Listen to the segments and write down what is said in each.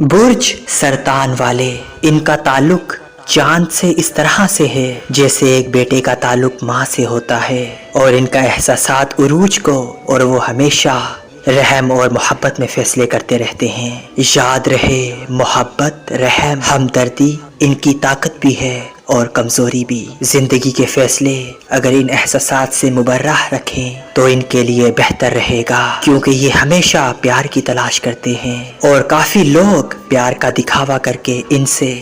برج سرطان والے، ان کا تعلق چاند سے اس طرح سے ہے جیسے ایک بیٹے کا تعلق ماں سے ہوتا ہے، اور ان کا احساسات عروج کو اور وہ ہمیشہ رحم اور محبت میں فیصلے کرتے رہتے ہیں۔ یاد رہے، محبت، رحم، ہمدردی ان کی طاقت بھی ہے اور کمزوری بھی۔ زندگی کے فیصلے اگر ان احساسات سے مبرہ رکھیں تو ان کے لیے بہتر رہے گا، کیونکہ یہ ہمیشہ پیار کی تلاش کرتے ہیں، اور کافی لوگ پیار کا دکھاوا کر کے ان سے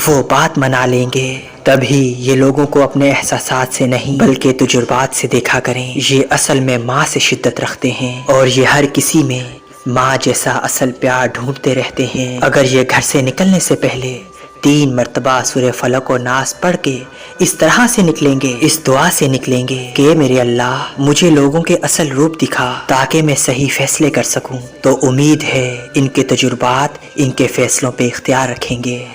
وہ بات منا لیں گے۔ تبھی یہ لوگوں کو اپنے احساسات سے نہیں بلکہ تجربات سے دیکھا کریں۔ یہ اصل میں ماں سے شدت رکھتے ہیں، اور یہ ہر کسی میں ماں جیسا اصل پیار ڈھونڈتے رہتے ہیں۔ اگر یہ گھر سے نکلنے سے پہلے 3 مرتبہ سورہ فلق و ناس پڑھ کے اس طرح سے نکلیں گے، اس دعا سے نکلیں گے کہ میرے اللہ مجھے لوگوں کے اصل روپ دکھا تاکہ میں صحیح فیصلے کر سکوں، تو امید ہے ان کے تجربات ان کے فیصلوں پہ اختیار رکھیں گے۔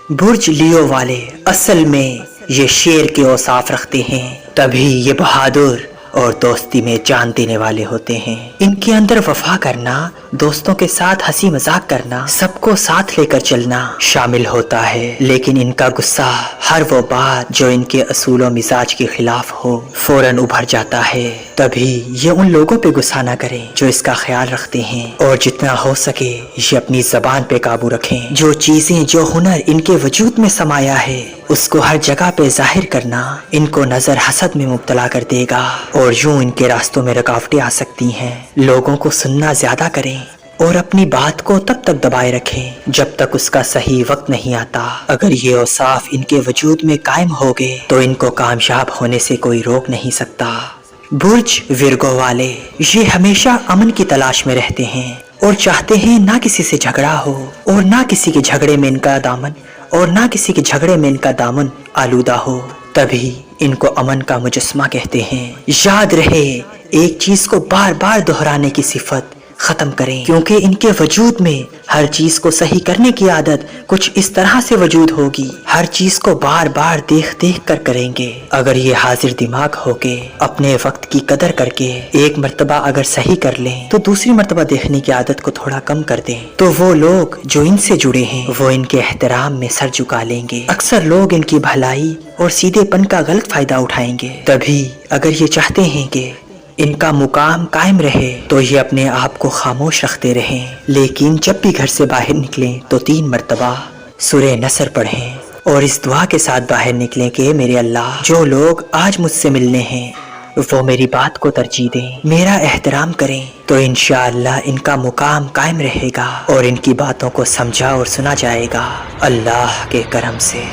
برج لیو والے اصل میں یہ شیر کے اوصاف رکھتے ہیں، تبھی یہ بہادر اور دوستی میں جان دینے والے ہوتے ہیں۔ ان کے اندر وفا کرنا، دوستوں کے ساتھ ہنسی مذاق کرنا، سب کو ساتھ لے کر چلنا شامل ہوتا ہے، لیکن ان کا غصہ، ہر وہ بات جو ان کے اصول و مزاج کے خلاف ہو، فوراً ابھر جاتا ہے۔ تبھی یہ ان لوگوں پہ غصہ نہ کریں جو اس کا خیال رکھتے ہیں، اور جتنا ہو سکے یہ اپنی زبان پہ قابو رکھیں۔ جو چیزیں، جو ہنر ان کے وجود میں سمایا ہے، اس کو ہر جگہ پہ ظاہر کرنا ان کو نظر حسد میں مبتلا کر دے گا، اور یوں ان کے راستوں میں رکاوٹیں آ سکتی ہیں۔ لوگوں کو سننا زیادہ کریں اور اپنی بات کو تب تک دبائے رکھیں جب تک اس کا صحیح وقت نہیں آتا۔ اگر یہ اوصاف ان کے وجود میں قائم ہو گئے تو ان کو کامیاب ہونے سے کوئی روک نہیں سکتا۔ برج ورگو والے یہ ہمیشہ امن کی تلاش میں رہتے ہیں، اور چاہتے ہیں نہ کسی سے جھگڑا ہو، اور نہ کسی کے جھگڑے میں ان کا دامن آلودہ ہو۔ تبھی ان کو امن کا مجسمہ کہتے ہیں۔ یاد رہے، ایک چیز کو بار بار دہرانے کی صفت ختم کریں، کیونکہ ان کے وجود میں ہر چیز کو صحیح کرنے کی عادت کچھ اس طرح سے وجود ہوگی، ہر چیز کو بار بار دیکھ کر کریں گے۔ اگر یہ حاضر دماغ ہو کے اپنے وقت کی قدر کر کے ایک مرتبہ اگر صحیح کر لیں تو دوسری مرتبہ دیکھنے کی عادت کو تھوڑا کم کر دیں، تو وہ لوگ جو ان سے جڑے ہیں وہ ان کے احترام میں سر جھکا لیں گے۔ اکثر لوگ ان کی بھلائی اور سیدھے پن کا غلط فائدہ اٹھائیں گے۔ تبھی اگر یہ چاہتے ہیں کہ ان کا مقام قائم رہے تو یہ اپنے آپ کو خاموش رکھتے رہیں، لیکن جب بھی گھر سے باہر نکلیں تو 3 مرتبہ سورہ نصر پڑھیں، اور اس دعا کے ساتھ باہر نکلیں کہ میرے اللہ جو لوگ آج مجھ سے ملنے ہیں وہ میری بات کو ترجیح دیں، میرا احترام کریں، تو انشاءاللہ ان کا مقام قائم رہے گا اور ان کی باتوں کو سمجھا اور سنا جائے گا اللہ کے کرم سے۔